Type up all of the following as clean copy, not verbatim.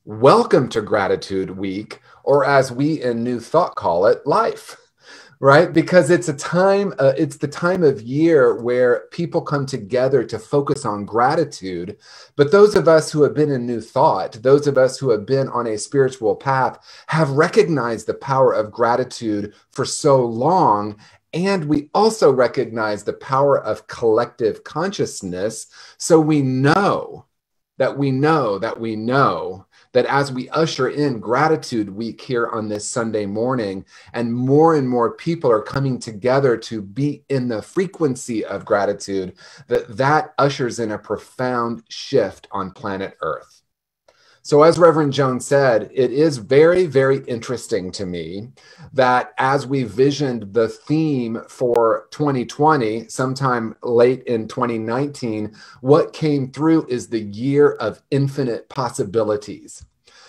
Welcome to Gratitude Week, or as we in New Thought call it, life, right? Because it's the time of year where people come together to focus on gratitude. But those of us who have been in New Thought, those of us who have been on a spiritual path, have recognized the power of gratitude for so long. And we also recognize the power of collective consciousness. So we know that as we usher in Gratitude Week here on this Sunday morning, and more people are coming together to be in the frequency of gratitude, that ushers in a profound shift on planet Earth. So as Reverend Jones said, it is very, very interesting to me that as we visioned the theme for 2020, sometime late in 2019, what came through is the year of infinite possibilities.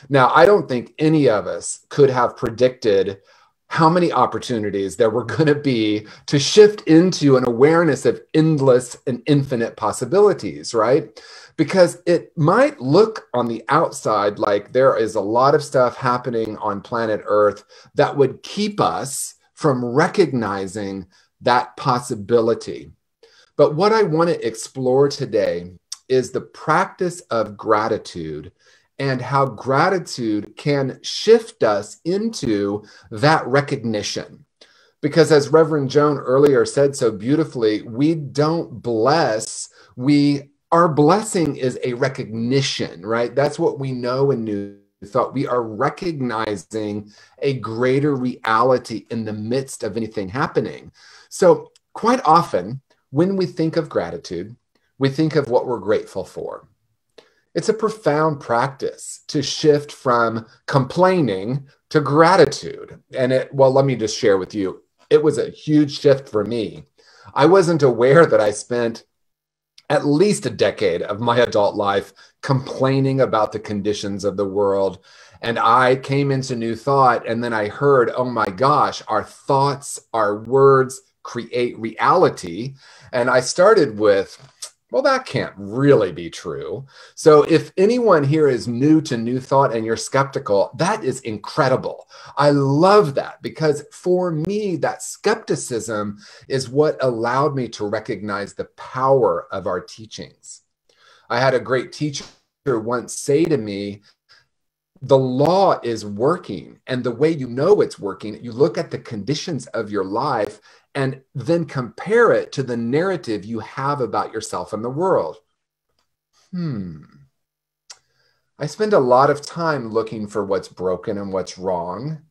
Now, I don't think any of us could have predicted how many opportunities there were going to be to shift into an awareness of endless and infinite possibilities, right? Because it might look on the outside like there is a lot of stuff happening on planet Earth that would keep us from recognizing that possibility. But what I want to explore today is the practice of gratitude and how gratitude can shift us into that recognition. Because as Reverend Joan earlier said so beautifully, we don't bless, our blessing is a recognition, right? That's what we know in New Thought. We are recognizing a greater reality in the midst of anything happening. So quite often, when we think of gratitude, we think of what we're grateful for. It's a profound practice to shift from complaining to gratitude. And let me just share with you, it was a huge shift for me. I wasn't aware that I spent at least a decade of my adult life complaining about the conditions of the world. And I came into New Thought, and then I heard, oh my gosh, our thoughts, our words create reality. And I started with, well, that can't really be true. So if anyone here is new to New Thought and you're skeptical, that is incredible. I love that, because for me, that skepticism is what allowed me to recognize the power of our teachings. I had a great teacher once say to me, the law is working, and the way you know it's working, you look at the conditions of your life and then compare it to the narrative you have about yourself and the world. I spend a lot of time looking for what's broken and what's wrong.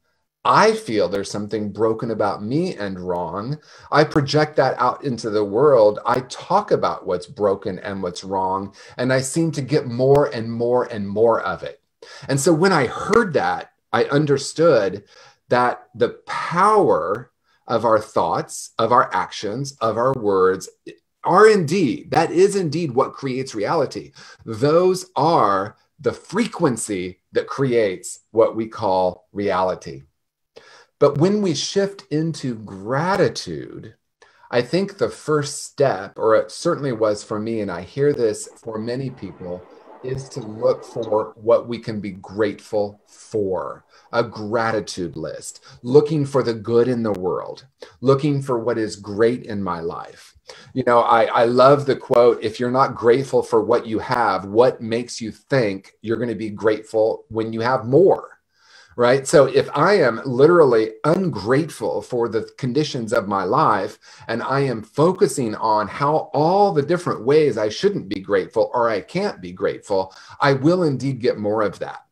I feel there's something broken about me and wrong. I project that out into the world. I talk about what's broken and what's wrong, and I seem to get more and more and more of it. And so when I heard that, I understood that the power of our thoughts, of our actions, of our words that is indeed what creates reality. Those are the frequency that creates what we call reality. But when we shift into gratitude, I think the first step, or it certainly was for me, and I hear this for many people, is to look for what we can be grateful for. A gratitude list, looking for the good in the world, looking for what is great in my life. You know, I love the quote, if you're not grateful for what you have, what makes you think you're going to be grateful when you have more? Right? So if I am literally ungrateful for the conditions of my life, and I am focusing on how all the different ways I shouldn't be grateful or I can't be grateful, I will indeed get more of that.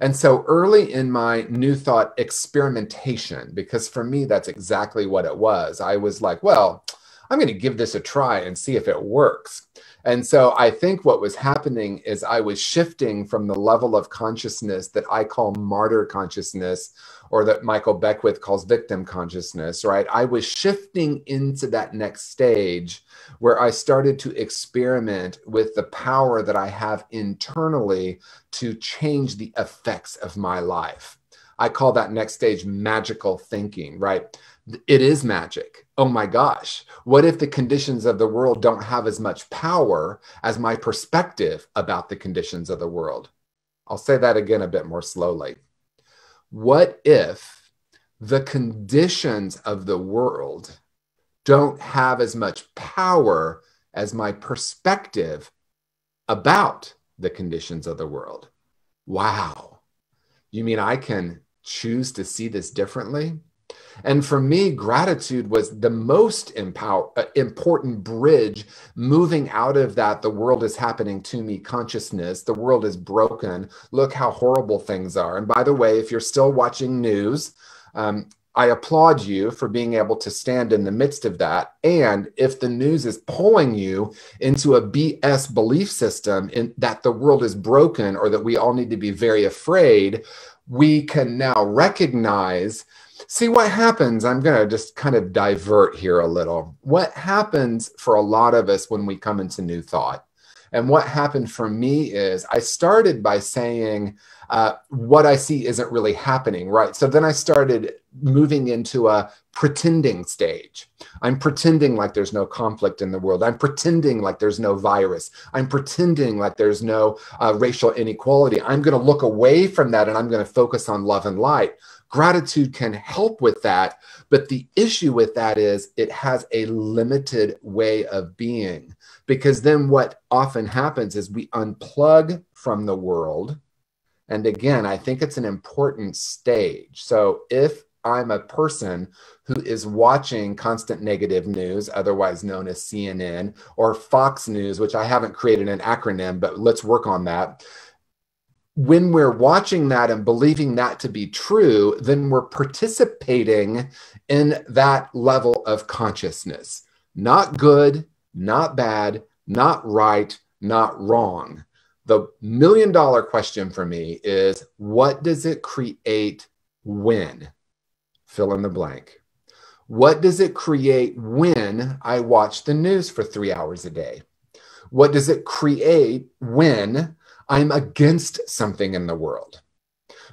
And so early in my New Thought experimentation, because for me, that's exactly what it was, I was like, well, I'm going to give this a try and see if it works. And so I think what was happening is I was shifting from the level of consciousness that I call martyr consciousness, or that Michael Beckwith calls victim consciousness, right? I was shifting into that next stage where I started to experiment with the power that I have internally to change the effects of my life. I call that next stage magical thinking, right? It is magic. Oh my gosh. What if the conditions of the world don't have as much power as my perspective about the conditions of the world? I'll say that again a bit more slowly. What if the conditions of the world don't have as much power as my perspective about the conditions of the world? Wow. You mean I can choose to see this differently? And for me, gratitude was the most important bridge moving out of that the world is happening to me consciousness. The world is broken. Look how horrible things are. And by the way, if you're still watching news, I applaud you for being able to stand in the midst of that. And if the news is pulling you into a BS belief system in that the world is broken or that we all need to be very afraid, we can now recognize. See what happens. I'm going to just kind of divert here a little. What happens for a lot of us when we come into new thought? And what happened for me is I started by saying, what I see isn't really happening, right? So then I started moving into a pretending stage. I'm pretending like there's no conflict in the world. I'm pretending like there's no virus. I'm pretending like there's no racial inequality. I'm going to look away from that and I'm going to focus on love and light. Gratitude can help with that, but the issue with that is it has a limited way of being, because then what often happens is we unplug from the world. And again, I think it's an important stage. So if I'm a person who is watching constant negative news, otherwise known as CNN, or Fox News, which I haven't created an acronym, but let's work on that. When we're watching that and believing that to be true, then we're participating in that level of consciousness. Not good, not bad, not right, not wrong. The million-dollar question for me is, what does it create when? Fill in the blank. What does it create when I watch the news for 3 hours a day? What does it create when I'm against something in the world?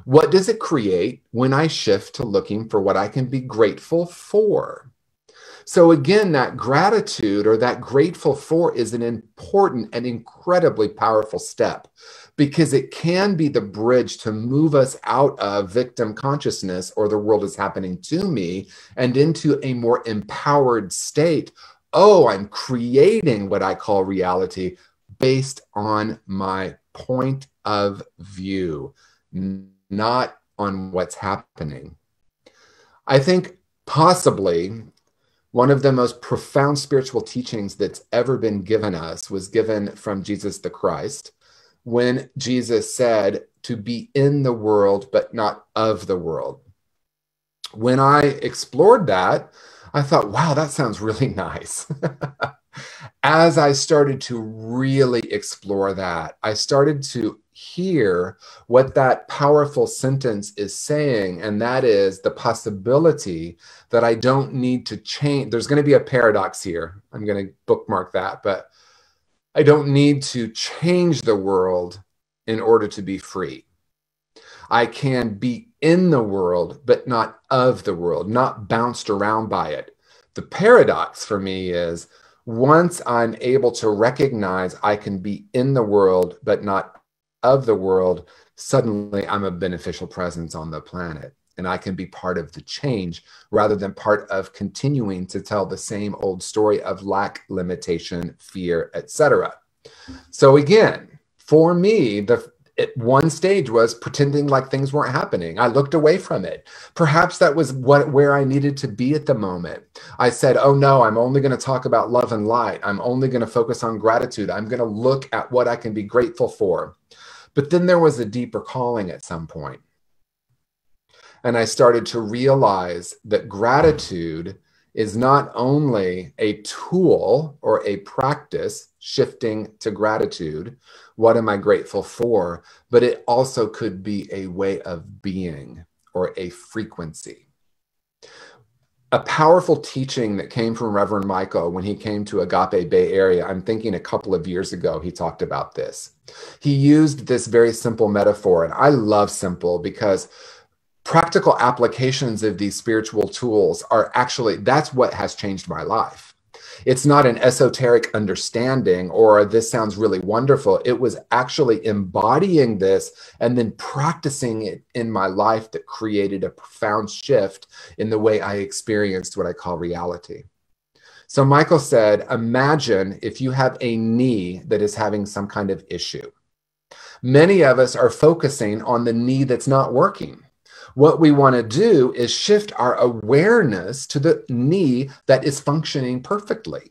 What does it create when I shift to looking for what I can be grateful for? So again, that gratitude or that grateful for is an important and incredibly powerful step, because it can be the bridge to move us out of victim consciousness, or the world is happening to me, and into a more empowered state. Oh, I'm creating what I call reality based on my point of view, not on what's happening. I think possibly one of the most profound spiritual teachings that's ever been given us was given from Jesus the Christ, when Jesus said to be in the world, but not of the world. When I explored that, I thought, wow, that sounds really nice. As I started to really explore that, I started to hear what that powerful sentence is saying, and that is the possibility that I don't need to change. There's going to be a paradox here. I'm going to bookmark that, but I don't need to change the world in order to be free. I can be in the world, but not of the world, not bounced around by it. The paradox for me is, once I'm able to recognize I can be in the world, but not of the world, suddenly I'm a beneficial presence on the planet, and I can be part of the change rather than part of continuing to tell the same old story of lack, limitation, fear, etc. So again, for me, one stage was pretending like things weren't happening. I looked away from it. Perhaps that was where I needed to be at the moment. I said, oh no, I'm only going to talk about love and light. I'm only going to focus on gratitude. I'm going to look at what I can be grateful for. But then there was a deeper calling at some point. And I started to realize that gratitude is not only a tool or a practice, shifting to gratitude, what am I grateful for, but it also could be a way of being or a frequency. A powerful teaching that came from Reverend Michael when he came to Agape Bay Area, I'm thinking a couple of years ago, he talked about this. He used this very simple metaphor, and I love simple because practical applications of these spiritual tools are actually, that's what has changed my life. It's not an esoteric understanding or this sounds really wonderful. It was actually embodying this and then practicing it in my life that created a profound shift in the way I experienced what I call reality. So Michael said, imagine if you have a knee that is having some kind of issue. Many of us are focusing on the knee that's not working. What we want to do is shift our awareness to the knee that is functioning perfectly.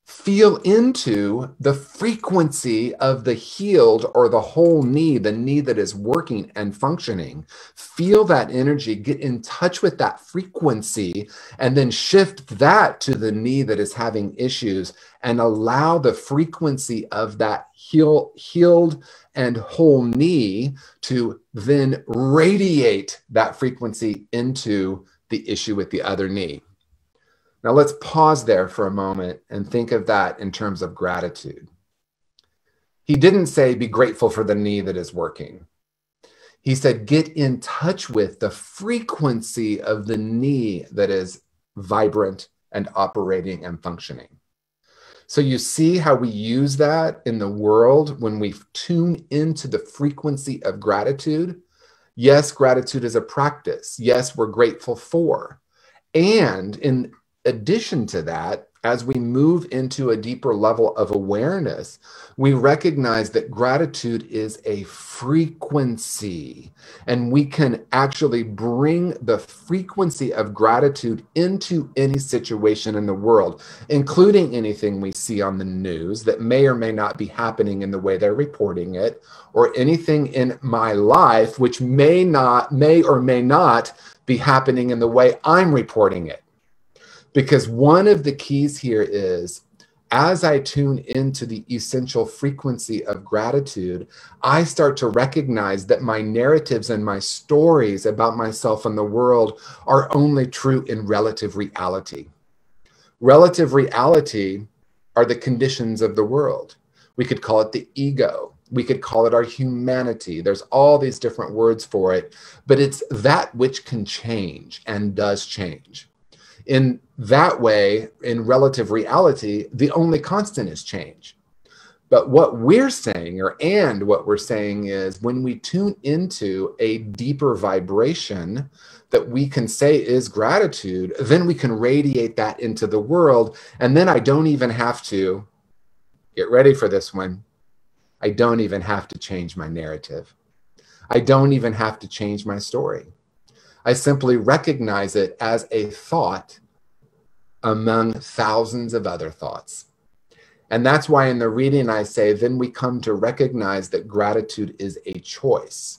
Feel into the frequency of the healed or the whole knee, the knee that is working and functioning. Feel that energy, get in touch with that frequency, and then shift that to the knee that is having issues and allow the frequency of that healed and whole knee to then radiate that frequency into the issue with the other knee. Now let's pause there for a moment and think of that in terms of gratitude. He didn't say be grateful for the knee that is working. He said get in touch with the frequency of the knee that is vibrant and operating and functioning. So you see how we use that in the world when we tune into the frequency of gratitude. Yes, gratitude is a practice. Yes, we're grateful for. And in addition to that, as we move into a deeper level of awareness, we recognize that gratitude is a frequency, and we can actually bring the frequency of gratitude into any situation in the world, including anything we see on the news that may or may not be happening in the way they're reporting it, or anything in my life which may or may not be happening in the way I'm reporting it. Because one of the keys here is, as I tune into the essential frequency of gratitude, I start to recognize that my narratives and my stories about myself and the world are only true in relative reality. Relative reality are the conditions of the world. We could call it the ego. We could call it our humanity. There's all these different words for it, but it's that which can change and does change. In that way, in relative reality, the only constant is change. But what we're saying, what we're saying is when we tune into a deeper vibration that we can say is gratitude, then we can radiate that into the world. And then I don't even have to, get ready for this one, I don't even have to change my narrative. I don't even have to change my story. I simply recognize it as a thought among thousands of other thoughts. And that's why in the reading I say, then we come to recognize that gratitude is a choice.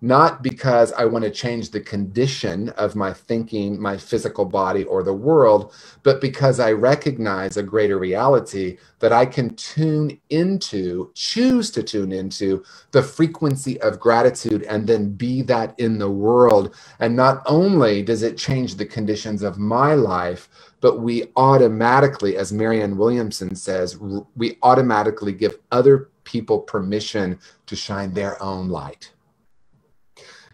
Not because I want to change the condition of my thinking, my physical body, or the world, but because I recognize a greater reality that I can choose to tune into the frequency of gratitude and then be that in the world. And not only does it change the conditions of my life, but we automatically, as Marianne Williamson says, we automatically give other people permission to shine their own light.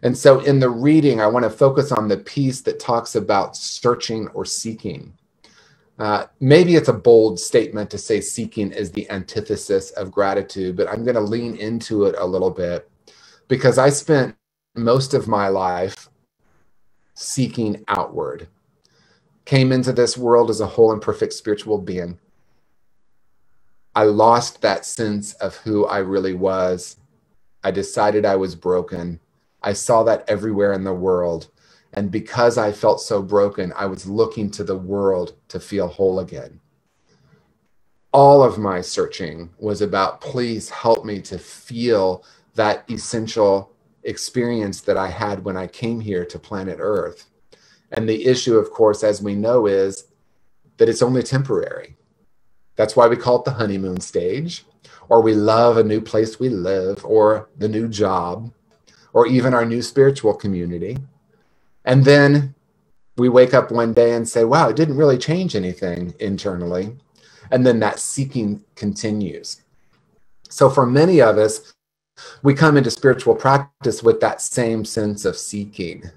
And so in the reading, I want to focus on the piece that talks about searching or seeking. Maybe it's a bold statement to say seeking is the antithesis of gratitude, but I'm going to lean into it a little bit because I spent most of my life seeking outward. Came into this world as a whole and perfect spiritual being. I lost that sense of who I really was. I decided I was broken. I saw that everywhere in the world. And because I felt so broken, I was looking to the world to feel whole again. All of my searching was about, please help me to feel that essential experience that I had when I came here to planet Earth. And the issue, of course, as we know, is that it's only temporary. That's why we call it the honeymoon stage, or we love a new place we live, or the new job, or even our new spiritual community. And then we wake up one day and say, wow, it didn't really change anything internally. And then that seeking continues. So for many of us, we come into spiritual practice with that same sense of seeking.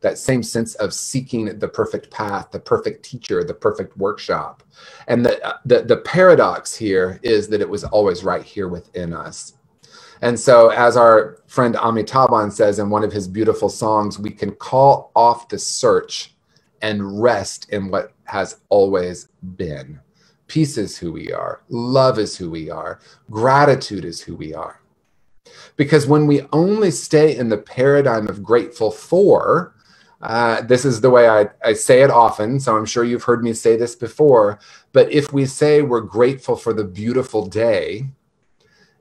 that same sense of seeking the perfect path, the perfect teacher, the perfect workshop. And the paradox here is that it was always right here within us. And so, as our friend Amitabh says in one of his beautiful songs, we can call off the search and rest in what has always been. Peace is who we are. Love is who we are. Gratitude is who we are. Because when we only stay in the paradigm of grateful for, this is the way I say it often, so I'm sure you've heard me say this before, but if we say we're grateful for the beautiful day,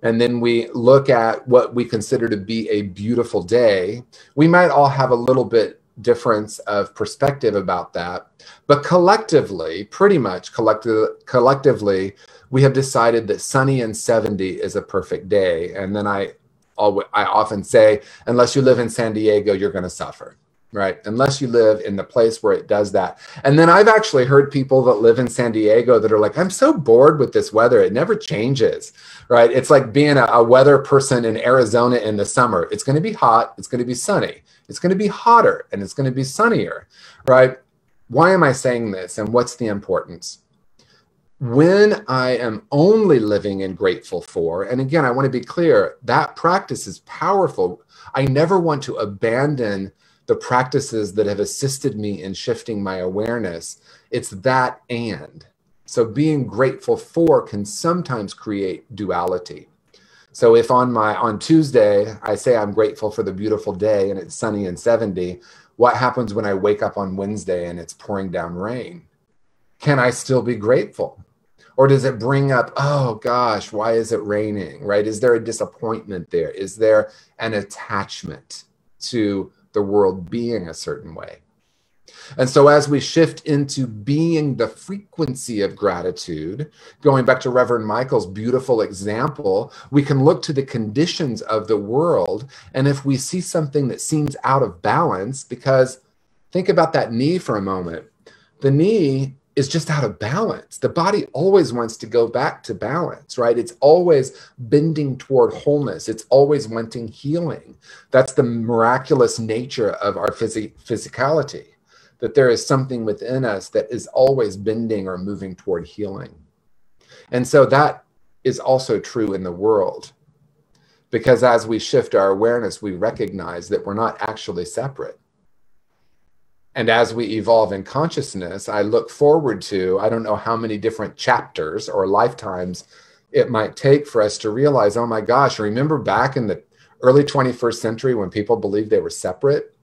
and then we look at what we consider to be a beautiful day, we might all have a little bit difference of perspective about that. But collectively, pretty much collectively, we have decided that sunny and 70 is a perfect day. And then I often say, unless you live in San Diego, you're going to suffer, right? Unless you live in the place where it does that. And then I've actually heard people that live in San Diego that are like, I'm so bored with this weather. It never changes, right? It's like being a weather person in Arizona in the summer. It's going to be hot. It's going to be sunny. It's going to be hotter and it's going to be sunnier, right? Why am I saying this? And what's the importance? When I am only living in grateful for, and again, I want to be clear, that practice is powerful. I never want to abandon the practices that have assisted me in shifting my awareness. It's that and. So being grateful for can sometimes create duality. So if on Tuesday, I say I'm grateful for the beautiful day and it's sunny and 70, what happens when I wake up on Wednesday and it's pouring down rain? Can I still be grateful? Or does it bring up, oh gosh, why is it raining, right? Is there a disappointment there? Is there an attachment to the world being a certain way? And so as we shift into being the frequency of gratitude, going back to Reverend Michael's beautiful example, we can look to the conditions of the world. And if we see something that seems out of balance, because think about that knee for a moment, the knee is just out of balance. The body always wants to go back to balance, right? It's always bending toward wholeness. It's always wanting healing. That's the miraculous nature of our physicality, that there is something within us that is always bending or moving toward healing. And so that is also true in the world, because as we shift our awareness, we recognize that we're not actually separate. And as we evolve in consciousness, I look forward to, I don't know how many different chapters or lifetimes it might take for us to realize, oh my gosh, remember back in the early 21st century when people believed they were separate?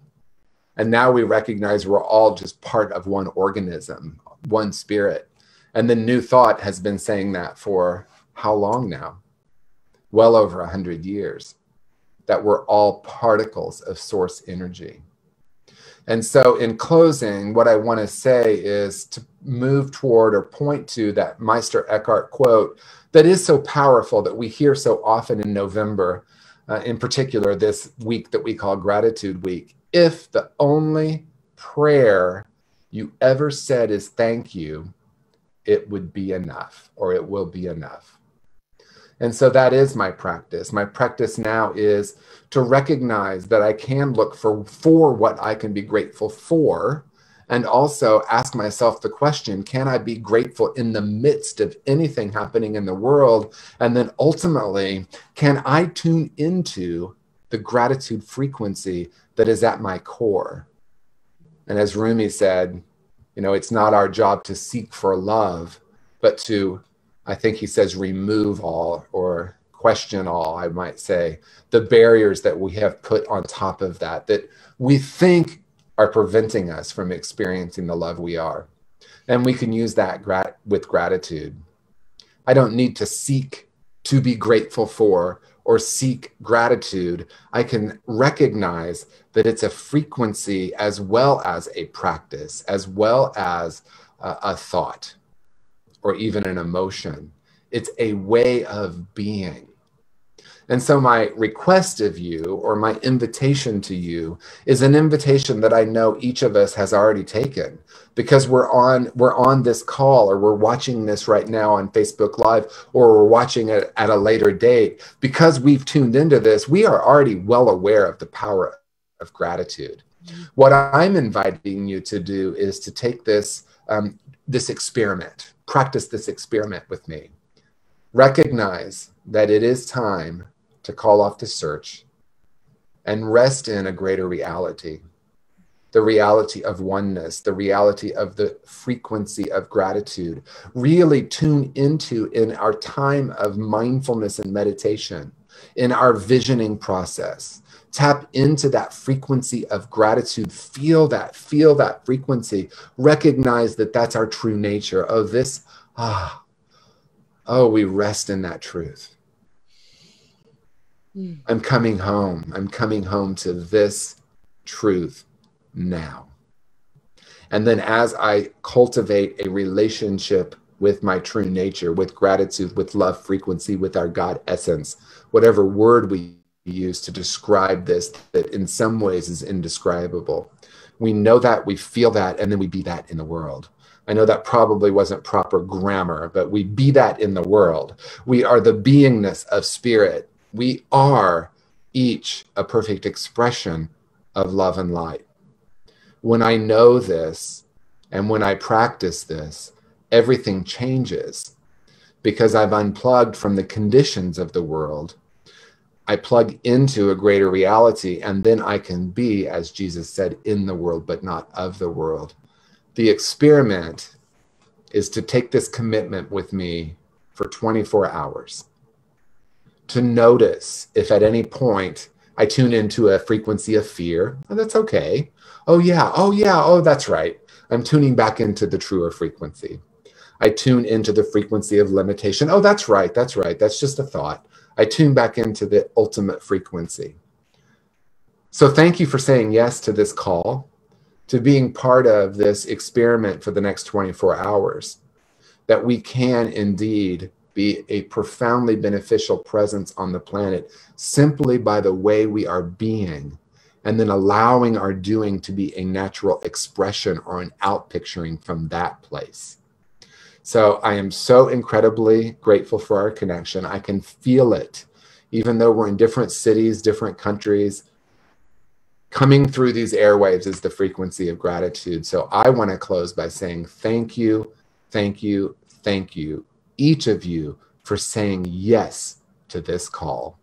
And now we recognize we're all just part of one organism, one spirit. And the New Thought has been saying that for how long now? Well over 100 years, that we're all particles of source energy. And so in closing, what I want to say is to move toward or point to that Meister Eckhart quote that is so powerful that we hear so often in November, in particular this week that we call Gratitude Week. If the only prayer you ever said is thank you, it would be enough, or it will be enough. And so that is my practice. My practice now is to recognize that I can look for what I can be grateful for, and also ask myself the question, can I be grateful in the midst of anything happening in the world? And then ultimately, can I tune into the gratitude frequency that is at my core? And as Rumi said, you know, it's not our job to seek for love, but to, I think he says, remove all, or question all, I might say, the barriers that we have put on top of that, that we think are preventing us from experiencing the love we are. And we can use that with gratitude. I don't need to seek to be grateful for or seek gratitude. I can recognize that it's a frequency as well as a practice, as well as a thought, or even an emotion. It's a way of being. And so my request of you, or my invitation to you, is an invitation that I know each of us has already taken, because we're on this call, or we're watching this right now on Facebook Live, or we're watching it at a later date. Because we've tuned into this, we are already well aware of the power of gratitude. What I'm inviting you to do is to take this, this experiment, practice this experiment with me. Recognize that it is time to call off the search and rest in a greater reality, the reality of oneness, the reality of the frequency of gratitude. Really tune into, in our time of mindfulness and meditation, in our visioning process, tap into that frequency of gratitude. Feel that frequency. Recognize that that's our true nature. Oh, we rest in that truth. I'm coming home. I'm coming home to this truth now. And then as I cultivate a relationship with my true nature, with gratitude, with love frequency, with our God essence, whatever word we use to describe this, that in some ways is indescribable. We know that, we feel that, and then we be that in the world. I know that probably wasn't proper grammar, but we be that in the world. We are the beingness of spirit. We are each a perfect expression of love and light. When I know this, and when I practice this, everything changes because I've unplugged from the conditions of the world. I plug into a greater reality, and then I can be, as Jesus said, in the world, but not of the world. The experiment is to take this commitment with me for 24 hours, to notice if at any point I tune into a frequency of fear. Oh, that's okay. Oh yeah, that's right. I'm tuning back into the truer frequency. I tune into the frequency of limitation. Oh, that's right. That's just a thought. I tune back into the ultimate frequency. So thank you for saying yes to this call, to being part of this experiment for the next 24 hours, that we can indeed be a profoundly beneficial presence on the planet simply by the way we are being, and then allowing our doing to be a natural expression or an outpicturing from that place. So I am so incredibly grateful for our connection. I can feel it, even though we're in different cities, different countries. Coming through these airwaves is the frequency of gratitude. So I want to close by saying thank you, each of you, for saying yes to this call.